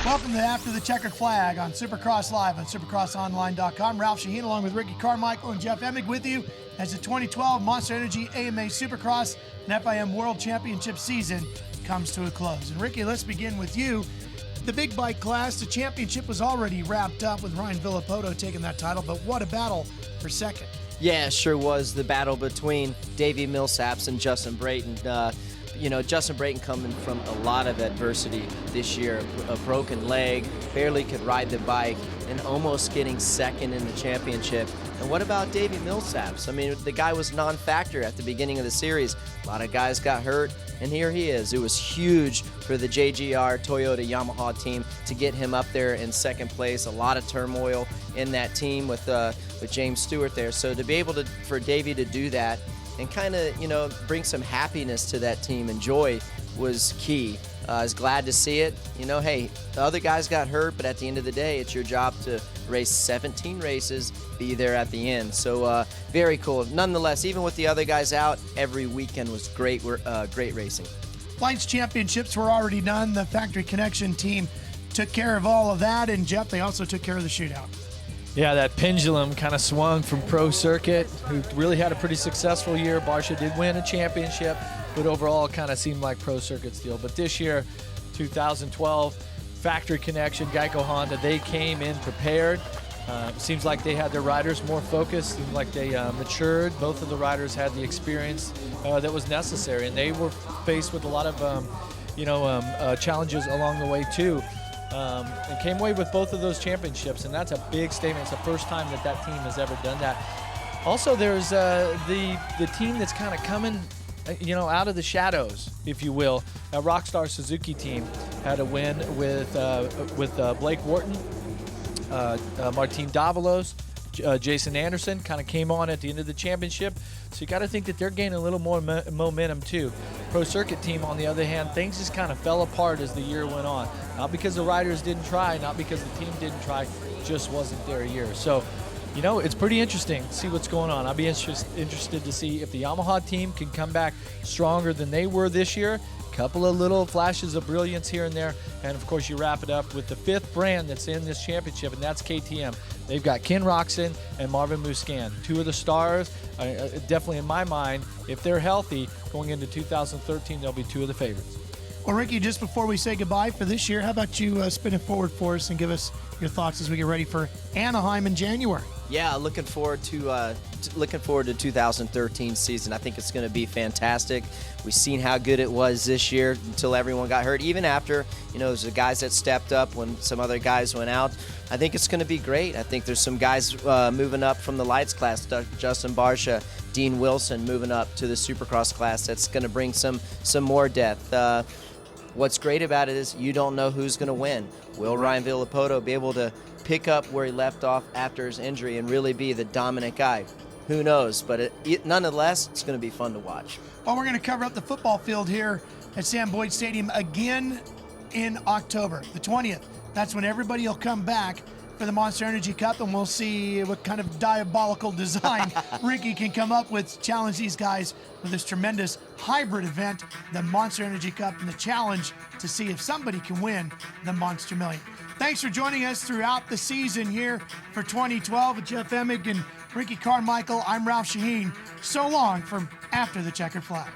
Welcome to After the Checkered Flag on Supercross Live on supercrossonline.com. Ralph Sheheen along with Ricky Carmichael and Jeff Emig with you as the 2012 Monster Energy AMA Supercross and FIM World Championship season comes to a close. And Ricky, let's begin with you. The big bike class, the championship was already wrapped up with Ryan Villopoto taking that title, but what a battle for second. Yeah, it sure was. The battle between Davey Millsaps and Justin Brayton. Justin Brayton coming from a lot of adversity this year, a broken leg, barely could ride the bike, and almost getting second in the championship. And what about Davey Millsaps? I mean, the guy was non-factor at the beginning of the series. A lot of guys got hurt, and here he is. It was huge for the JGR Toyota Yamaha team to get him up there in second place. A lot of turmoil in that team with James Stewart there. So to be able for Davey to do that and kind of, bring some happiness to that team and joy was key. I was glad to see it. Hey, the other guys got hurt, but at the end of the day, it's your job to race 17 races, be there at the end. So very cool. Nonetheless, even with the other guys out, every weekend was great. Great racing. Lights championships were already done. The Factory Connection team took care of all of that, and Jeff, they also took care of the shootout. Yeah, that pendulum kind of swung from Pro Circuit, who really had a pretty successful year. Barsha did win a championship, but overall it kind of seemed like Pro Circuit's deal. But this year, 2012, Factory Connection, Geico Honda, they came in prepared. Seems like they had their riders more focused, seemed like they matured. Both of the riders had the experience that was necessary, and they were faced with a lot of challenges along the way too. And came away with both of those championships, and that's a big statement. It's the first time that team has ever done that. Also, there's the team that's kind of coming, out of the shadows, if you will. A Rockstar Suzuki team had a win with Blake Wharton, Martin Davalos, Jason Anderson kind of came on at the end of the championship. So you got to think that they're gaining a little more momentum too. Pro Circuit team, on the other hand, things just kind of fell apart as the year went on. Not because the riders didn't try, not because the team didn't try, just wasn't their year. So, it's pretty interesting to see what's going on. I'll be interested to see if the Yamaha team can come back stronger than they were this year. Couple of little flashes of brilliance here and there, and of course you wrap it up with the fifth brand that's in this championship, and that's KTM. They've got Ken Roczen and Marvin Musquin, two of the stars. Definitely in my mind, if they're healthy going into 2013, they'll be two of the favorites. Well, Ricky, just before we say goodbye for this year, how about you spin it forward for us and give us your thoughts as we get ready for Anaheim in January? Yeah, looking forward to 2013 season. I think it's going to be fantastic. We've seen how good it was this year until everyone got hurt. Even after, there's the guys that stepped up when some other guys went out. I think it's going to be great. I think there's some guys moving up from the lights class. Justin Barsha, Dean Wilson moving up to the Supercross class. That's going to bring some more depth. What's great about it is you don't know who's going to win. Will Ryan Villopoto be able to pick up where he left off after his injury and really be the dominant guy? Who knows? But nonetheless, it's going to be fun to watch. Well, we're going to cover up the football field here at Sam Boyd Stadium again in October, the 20th. That's when everybody will come back for the Monster Energy Cup, and we'll see what kind of diabolical design Ricky can come up with to challenge these guys with this tremendous hybrid event, the Monster Energy Cup, and the challenge to see if somebody can win the Monster Million. Thanks for joining us throughout the season here for 2012 with Jeff Emig and Ricky Carmichael. I'm Ralph Sheheen. So long from After the Checkered Flag.